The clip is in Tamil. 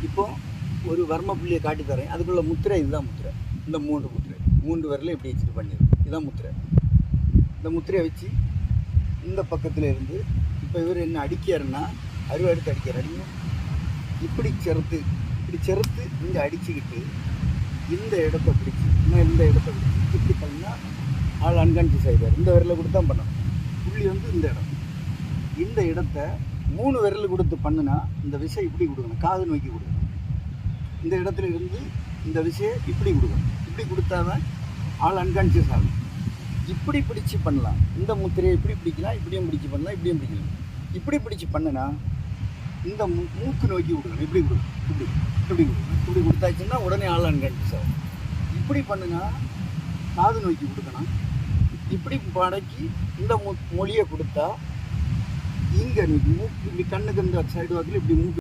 இப்போ ஒரு வர்ம புள்ளியை காட்டி தரேன். அதுக்குள்ள முத்திரை இதுதான் முத்திரை. இந்த 3 முத்திரை 3 விரலும் இப்படி வச்சுட்டு பண்ணிடு. இதுதான் முத்திரை. இந்த முத்திரையை வச்சு இந்த பக்கத்தில் இருந்து இப்போ இவர் என்ன அடிக்காருன்னா அருவா எடுத்து அடிக்கார். அடிங்க இப்படி செறுத்து இங்கே அடிச்சுக்கிட்டு இந்த இடத்த பிடிச்சி இன்னும் இந்த இடத்த பிடிச்சி இப்படி பண்ணால் ஆள் அன்கான்சியஸ் ஆகிடுவார். இந்த விரலை கொடுத்து தான் பண்ணணும். புள்ளி வந்து இந்த இடம். இந்த இடத்த 3 விரல் கொடுத்து பண்ணுனா இந்த விசை இப்படி கொடுக்கணும், காது நோக்கி கொடுக்கணும். இந்த இடத்துல இருந்து இந்த விசையை இப்படி கொடுக்கணும். இப்படி கொடுத்தாதான் ஆள் அன்கான்சியஸ் ஆகும். இப்படி பிடிச்சி பண்ணலாம். இந்த முத்திரையை இப்படி பிடிக்கலாம், இப்படியும் பிடிச்சி பண்ணலாம், இப்படியும் பிடிக்கலாம். இப்படி பிடிச்சி பண்ணுனா இந்த மூக்கு நோக்கி கொடுக்கணும். இப்படி கொடுக்கணும், இப்படி கொடுக்கணும். இப்படி கொடுத்தாச்சுன்னா உடனே ஆள் அன்கான்சியஸ் ஆகும். இப்படி பண்ணுனா காது நோக்கி கொடுக்கணும். இப்படி படக்கி இந்த மொழியை கொடுத்தா இங்கே மூக்கு இப்படி கண்ணுக்கு இந்த சைடு வாக்கில் இப்படி மூக்கு